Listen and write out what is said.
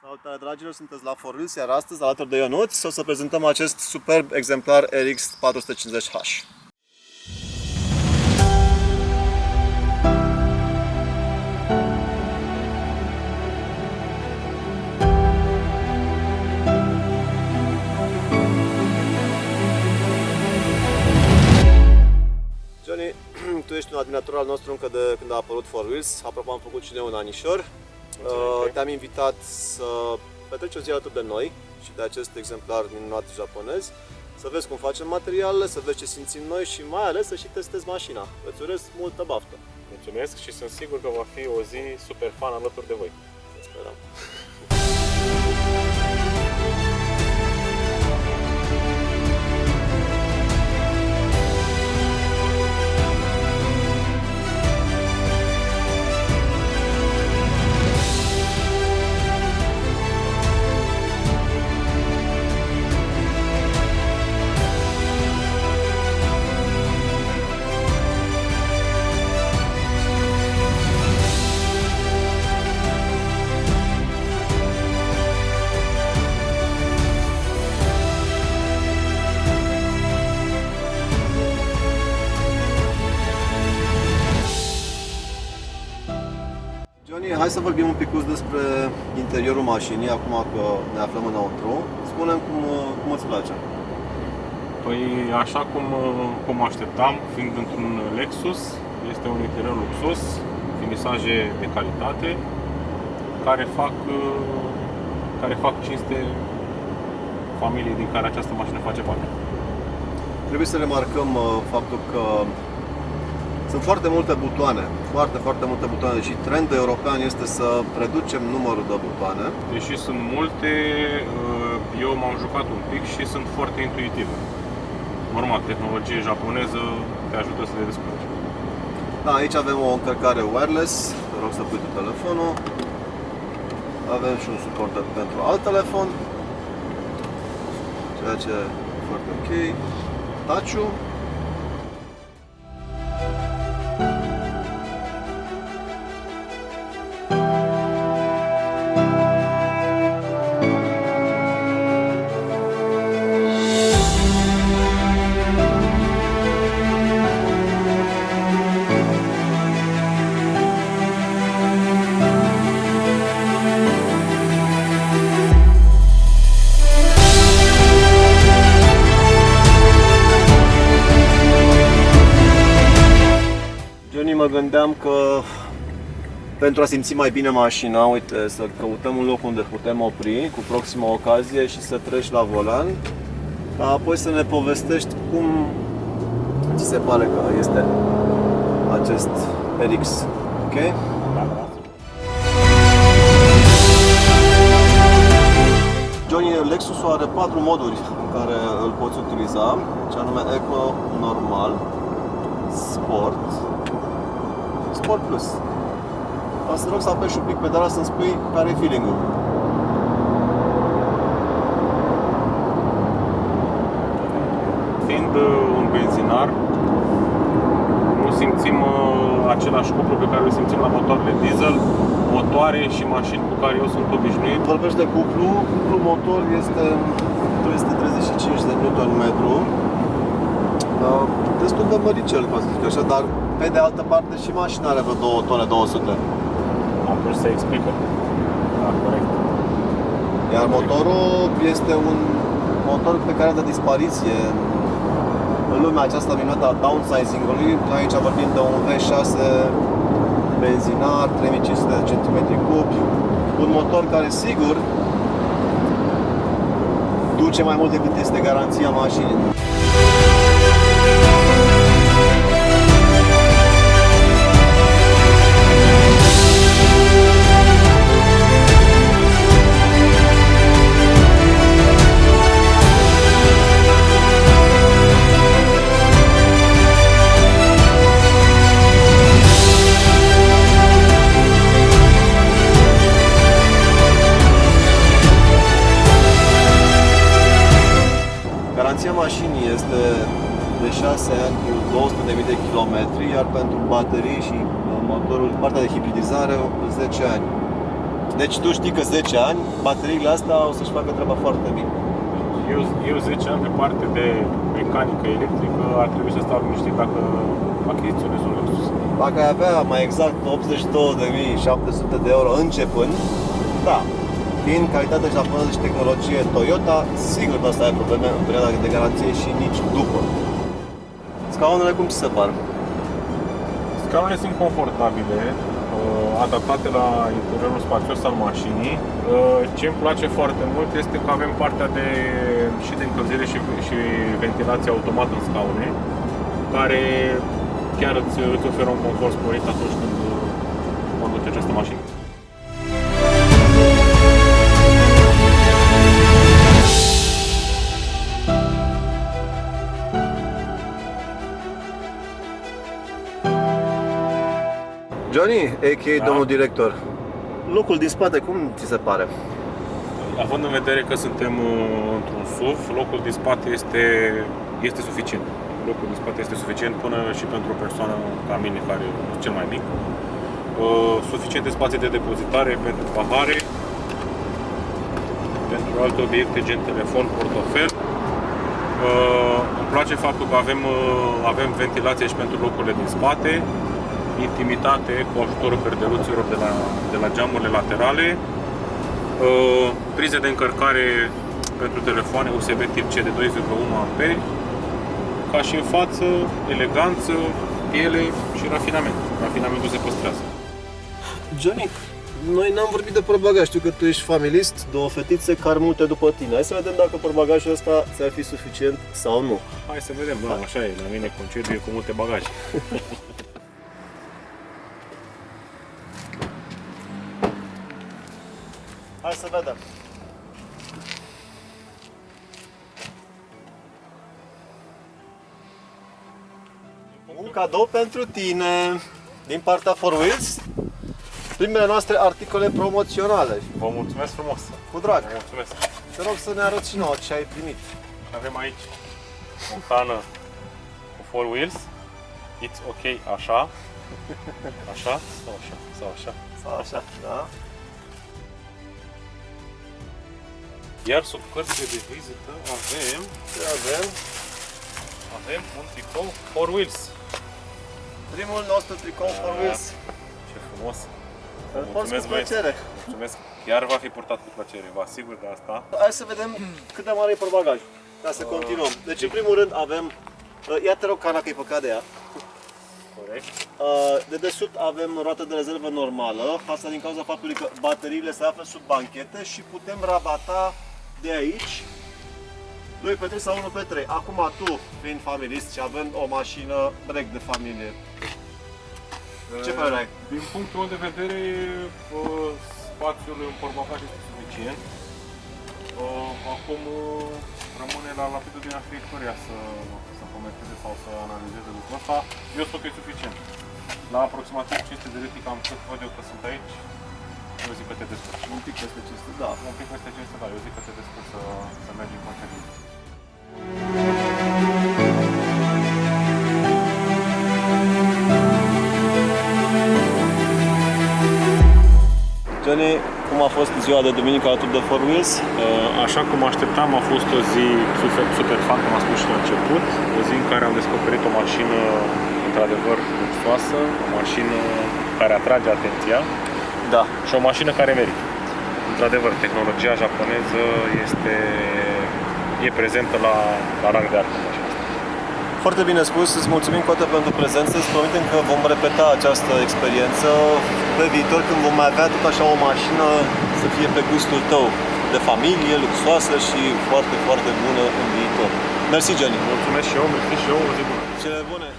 Salutare dragilor, sunteți la 4Wheels, iar astăzi, alături de Ionuț, o să prezentăm acest superb exemplar RX 450H. Johnny, tu ești un admirator al nostru încă de când a apărut 4Wheels. Apropo, am făcut și noi un anișor. Te-am invitat să petreci o zi alături de noi și de acest exemplar minunat japonez, să vezi cum facem materialele, să vezi ce simțim noi și mai ales să și testezi mașina. Îți urez multă baftă! Mulțumesc și sunt sigur că va fi o zi super fan alături de voi. Să sperăm! Johnny, hai să vorbim un pic despre interiorul mașinii, acum că ne aflăm înăuntru. Spune-mi cum îți place. Păi așa cum așteptam, fiind într-un Lexus, este un interior luxos, finisaje de calitate, care fac cinste familiei din care această mașină face parte. Trebuie să remarcăm faptul că sunt foarte multe butoane, foarte multe butoane și trendul european este să reducem numărul de butoane. Deși sunt multe, eu m-am jucat un pic și sunt foarte intuitive. Normal, tehnologie japoneză te ajută să le descurci. Da, aici avem o încărcare wireless, te rog să pui tu telefonul. Avem și un suporter pentru alt telefon, ceea ce e foarte ok. Touch-ul. Mă gândeam că pentru a simți mai bine mașina, uite, să căutăm un loc unde putem opri cu proximă ocazie și să treci la volan, ca apoi să ne povestești cum ți se pare că este acest RX, ok? Johnny, Lexusul are 4 moduri în care îl poți utiliza, ce anume Eco, Normal, Sport, Sport Plus. O să rog să apeși un pic pedala să-mi spui care e feeling-ul. Fiind un benzinar, nu simțim același cuplu pe care îl simțim la motoarele diesel, motoare și mașini cu care eu sunt obișnuit. Vorbești de cuplu motor este 235 de Nm, destul de măricel, ca să zic așa, dar pe de altă parte și mașina are vreo 2 tone 200. Am vrut să explică. Da, corect. Iar motorul este un motor pe care de dispariție în lumea aceasta minunată a downsizing-ului. Aici vorbim de un V6 benzinar, 3500 cm3, un motor care sigur duce mai mult decât este garanția mașinii. Garanția mașinii este de 6 ani cu 200.000 de kilometri, iar pentru baterii și motorul, partea de hibridizare, 10 ani. Deci tu știi că 10 ani, bateriile astea o să-și facă treaba foarte bine. Eu 10 ani pe parte de mecanică electrică ar trebui să stau liniștit dacă achiziționez un Lexus. Dacă ai avea mai exact 82.700 de euro începând, da, fiind calitate japoneză și tehnologie Toyota, sigur nu o să ai probleme în perioada de garanție și nici după. Scaunele cum ți se par? Scaunele sunt confortabile, adaptate la interiorul spațios al mașinii. Ce îmi place foarte mult este că avem partea și de încălzire și ventilație automată în scaune, care chiar îți oferă un confort sporit atunci când conduci această mașină. Johnny, a.k.a. Da? domnul director, locul din spate cum ți se pare? Având în vedere că suntem într-un SUV, locul din spate este suficient. Locul din spate este suficient până și pentru o persoană ca mine, care e cel mai mic. Suficiente spații de depozitare pentru pahare, pentru alte obiecte gen telefon, portofel. Îmi place faptul că avem ventilație și pentru locurile din spate, intimitate cu ajutorul perdeluților de la geamurile laterale, prize de încărcare pentru telefoane USB tip C de 2,1 A, ca și în față, eleganță, piele și rafinament. Rafinamentul se păstrează. Johnny, noi n-am vorbit de portbagaj, știu că tu ești familist, două fetițe care multe după tine. Hai să vedem dacă portbagajul ăsta ți-ar fi suficient sau nu. Hai să vedem, da, așa e, la mine concediu e cu multe bagaje. Hai să vedem. Un cadou pentru tine din partea 4Wheels. Primele noastre articole promoționale. Vă mulțumesc frumos! Cu drag. Vă mulțumesc! Te rog să ne arăți și nouă ce ai primit. Avem aici o cană cu 4Wheels. It's ok așa. Așa sau așa? Sau așa? Sau așa, da? Iar sub cărțile de vizită avem un tricou 4Wheels. Primul nostru tricou 4Wheels. Ce frumos! Îl porți cu plăcere. Mulțumesc! Chiar va fi purtat cu plăcere, vă asigur de asta. Hai să vedem cât de mare e portbagajul, ca să continuăm. Deci în primul rând avem, ia te rog cana că e păcat de ea. Corect. De desubt avem roată de rezervă normală, asta din cauza faptului că bateriile se află sub banchetă și putem rabata de aici 2 pe 3 sau 1 pe 3. Acum tu, fiind familist și având o mașină break de familie, ce părere ai? Din punctul meu de vedere, spațiul în portbagaj este suficient. Acum rămâne la latitudinea fiecăruia să comenteze sau să analizeze lucrul ăsta. Eu spun că e suficient. La aproximativ 500 de litri, cam cât văd eu că sunt aici, eu zic că te descurci. Un pic peste 500, da. Un pic peste 500, da, eu zic că te descurci să mergi în concediu. Johnny, cum a fost ziua de duminică alături de 4Wheels? Așa cum așteptam, a fost o zi super fan, cum am spus și la început. O zi în care am descoperit o mașină într-adevăr luxoasă, o mașină care atrage atenția. Da. Și o mașină care merită. Într-adevăr, tehnologia japoneză e prezentă la rang de artă în mașina asta. Foarte bine spus, îți mulțumim Cotă pentru prezență, îți promitem că vom repeta această experiență pe viitor când vom mai avea tot așa o mașină să fie pe gustul tău, de familie, luxoasă și foarte, foarte bună în viitor. Mersi, Johnny! Mulțumesc și eu, mersi și eu, o zi bună! Cele bune!